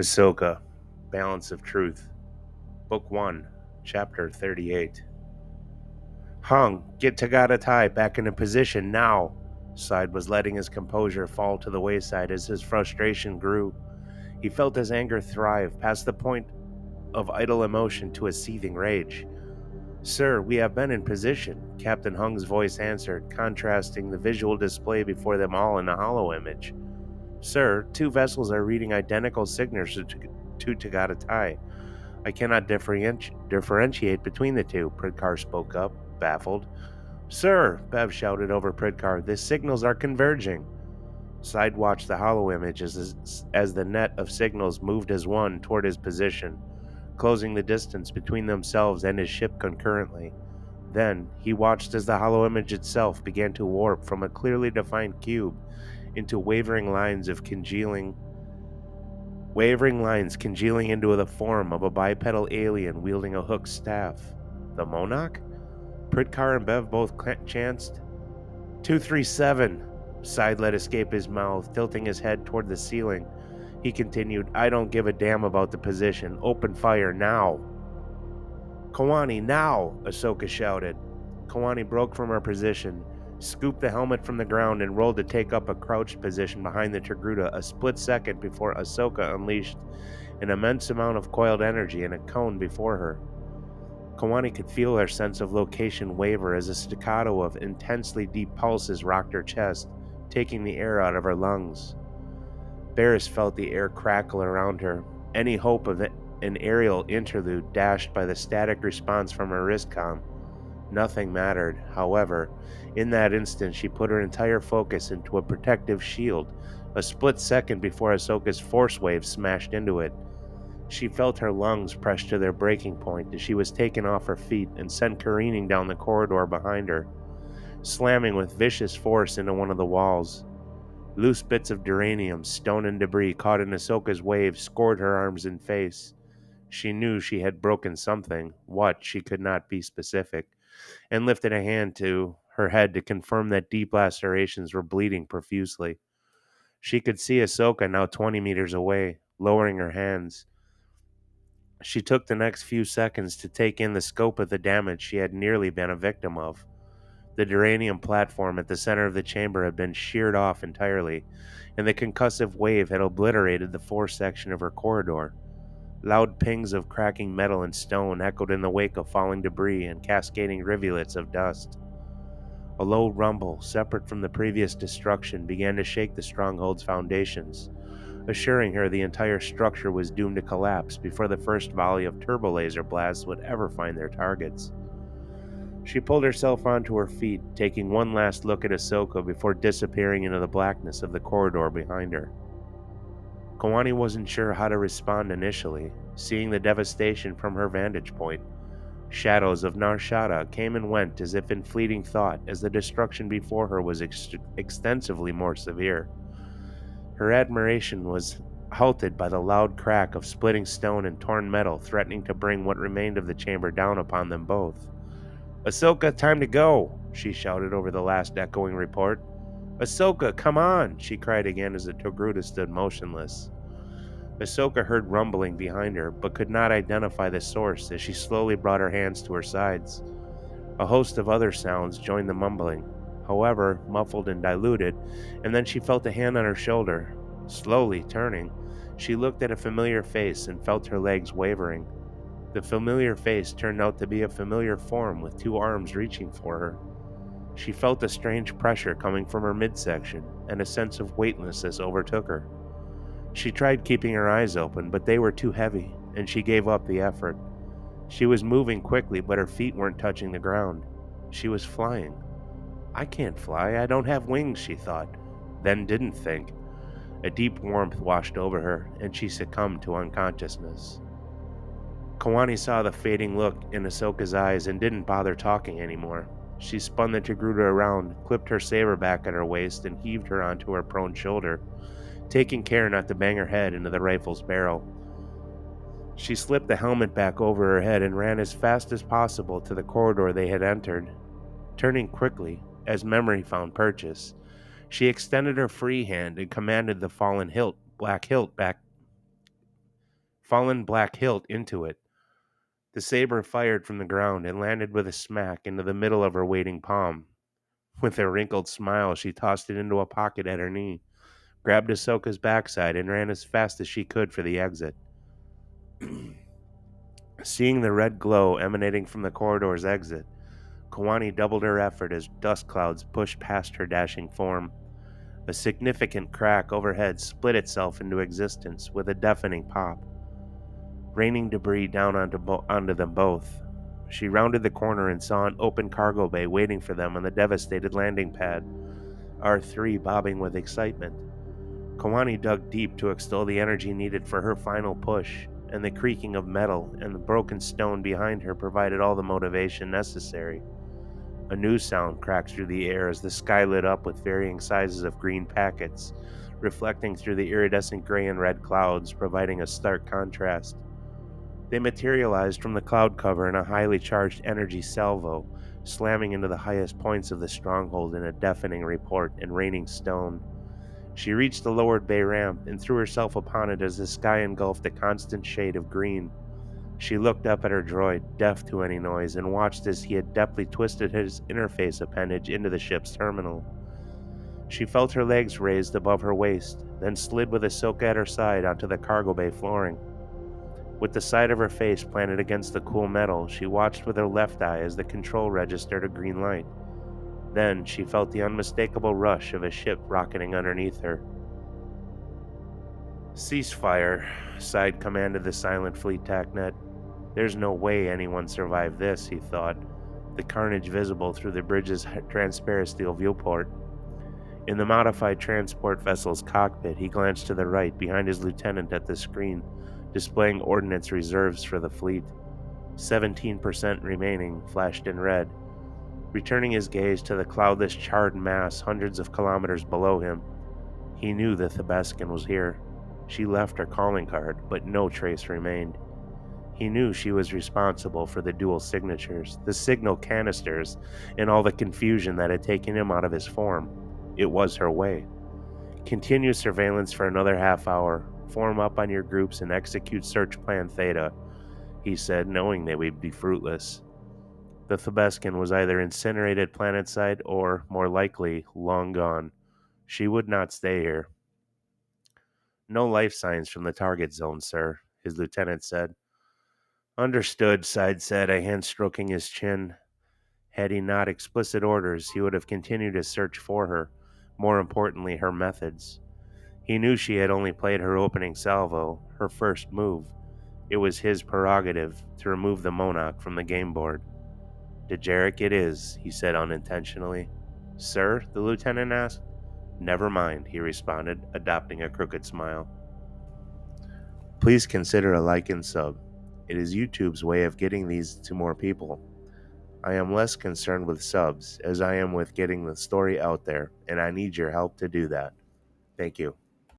Ahsoka, Balance of Truth, Book 1, Chapter 38. Hung, get Tagada Tai back into position now. Side was letting his composure fall to the wayside as his frustration grew. He felt his anger thrive past the point of idle emotion to a seething rage. Sir, we have been in position, Captain Hung's voice answered, contrasting the visual display before them all in a hollow image. Sir, two vessels are reading identical signatures to Tagada Tai. I cannot differentiate between the two, Pridkar spoke up, baffled. Sir, Bev shouted over Pridkar, the signals are converging. Side watched the hollow image as the net of signals moved as one toward his position, closing the distance between themselves and his ship concurrently. Then, he watched as the hollow image itself began to warp from a clearly defined cube into wavering lines congealing into the form of a bipedal alien wielding a hooked staff. The Monarch? Pridkar and Bev both chanced. 237. Side let escape his mouth, tilting his head toward the ceiling. He continued, I don't give a damn about the position. Open fire now. Kawani, now! Ahsoka shouted. Kawani broke from her position, scooped the helmet from the ground, and rolled to take up a crouched position behind the Togruta a split second before Ahsoka unleashed an immense amount of coiled energy in a cone before her. Kawani could feel her sense of location waver as a staccato of intensely deep pulses rocked her chest, taking the air out of her lungs. Barris felt the air crackle around her. Any hope of an aerial interlude dashed by the static response from her wristcom. Nothing mattered, however. In that instant, she put her entire focus into a protective shield, a split second before Ahsoka's force wave smashed into it. She felt her lungs pressed to their breaking point as she was taken off her feet and sent careening down the corridor behind her, slamming with vicious force into one of the walls. Loose bits of duranium, stone, and debris caught in Ahsoka's wave scored her arms and face. She knew she had broken something, what she could not be specific, and lifted a hand to her head to confirm that deep lacerations were bleeding profusely. She could see Ahsoka now 20 meters away, lowering her hands. She took the next few seconds to take in the scope of the damage she had nearly been a victim of. The duranium platform at the center of the chamber had been sheared off entirely, and the concussive wave had obliterated the fore section of her corridor. Loud pings of cracking metal and stone echoed in the wake of falling debris and cascading rivulets of dust. A low rumble, separate from the previous destruction, began to shake the stronghold's foundations, assuring her the entire structure was doomed to collapse before the first volley of turbolaser blasts would ever find their targets. She pulled herself onto her feet, taking one last look at Ahsoka before disappearing into the blackness of the corridor behind her. Kawani wasn't sure how to respond initially, seeing the devastation from her vantage point. Shadows of Nar Shaddaa came and went as if in fleeting thought, as the destruction before her was extensively more severe. Her admiration was halted by the loud crack of splitting stone and torn metal threatening to bring what remained of the chamber down upon them both. Ahsoka, time to go, she shouted over the last echoing report. Ahsoka, come on, she cried again as the Togruta stood motionless. Ahsoka heard rumbling behind her, but could not identify the source as she slowly brought her hands to her sides. A host of other sounds joined the mumbling, however muffled and diluted, and then she felt a hand on her shoulder. Slowly turning, she looked at a familiar face and felt her legs wavering. The familiar face turned out to be a familiar form with two arms reaching for her. She felt a strange pressure coming from her midsection, and a sense of weightlessness overtook her. She tried keeping her eyes open, but they were too heavy, and she gave up the effort. She was moving quickly, but her feet weren't touching the ground. She was flying. I can't fly, I don't have wings, she thought, then didn't think. A deep warmth washed over her, and she succumbed to unconsciousness. Kawani saw the fading look in Ahsoka's eyes and didn't bother talking anymore. She spun the Togruta around, clipped her saber back at her waist, and heaved her onto her prone shoulder, taking care not to bang her head into the rifle's barrel. She slipped the helmet back over her head and ran as fast as possible to the corridor they had entered. Turning quickly, as memory found purchase, she extended her free hand and commanded the fallen black hilt back fallen black hilt into it. The saber fired from the ground and landed with a smack into the middle of her waiting palm. With a wrinkled smile, she tossed it into a pocket at her knee, grabbed Ahsoka's backside, and ran as fast as she could for the exit. Seeing the red glow emanating from the corridor's exit, Kawani doubled her effort as dust clouds pushed past her dashing form. A significant crack overhead split itself into existence with a deafening pop, raining debris down onto them both. She rounded the corner and saw an open cargo bay waiting for them on the devastated landing pad, R3 bobbing with excitement. Kawani dug deep to extol the energy needed for her final push, and the creaking of metal and the broken stone behind her provided all the motivation necessary. A new sound cracked through the air as the sky lit up with varying sizes of green packets, reflecting through the iridescent gray and red clouds, providing a stark contrast. They materialized from the cloud cover in a highly charged energy salvo, slamming into the highest points of the stronghold in a deafening report and raining stone. She reached the lowered bay ramp and threw herself upon it as the sky engulfed a constant shade of green. She looked up at her droid, deaf to any noise, and watched as he had deftly twisted his interface appendage into the ship's terminal. She felt her legs raised above her waist, then slid with Ahsoka at her side onto the cargo bay flooring. With the side of her face planted against the cool metal, she watched with her left eye as the control registered a green light. Then she felt the unmistakable rush of a ship rocketing underneath her. "Ceasefire," sighed Command of the Silent Fleet TACnet. "There's no way anyone survived this," he thought, the carnage visible through the bridge's transparisteel viewport. In the modified transport vessel's cockpit, he glanced to the right behind his lieutenant at the screen, displaying ordnance reserves for the fleet. 17% remaining flashed in red. Returning his gaze to the cloudless charred mass hundreds of kilometers below him, he knew the Thebescan was here. She left her calling card, but no trace remained. He knew she was responsible for the dual signatures, the signal canisters, and all the confusion that had taken him out of his form. It was her way. "Continue surveillance for another half hour. Form up on your groups and execute Search Plan Theta," he said, knowing they would be fruitless. The Thebescan was either incinerated planetside or, more likely, long gone. She would not stay here. "No life signs from the target zone, sir," his lieutenant said. "Understood," said, a hand stroking his chin. Had he not explicit orders, he would have continued his search for her, more importantly, her methods. He knew she had only played her opening salvo, her first move. It was his prerogative to remove the Monarch from the game board. "Dejarik it is," he said unintentionally. "Sir?" the lieutenant asked. "Never mind," he responded, adopting a crooked smile. Please consider a like and sub. It is YouTube's way of getting these to more people. I am less concerned with subs as I am with getting the story out there, and I need your help to do that. Thank you.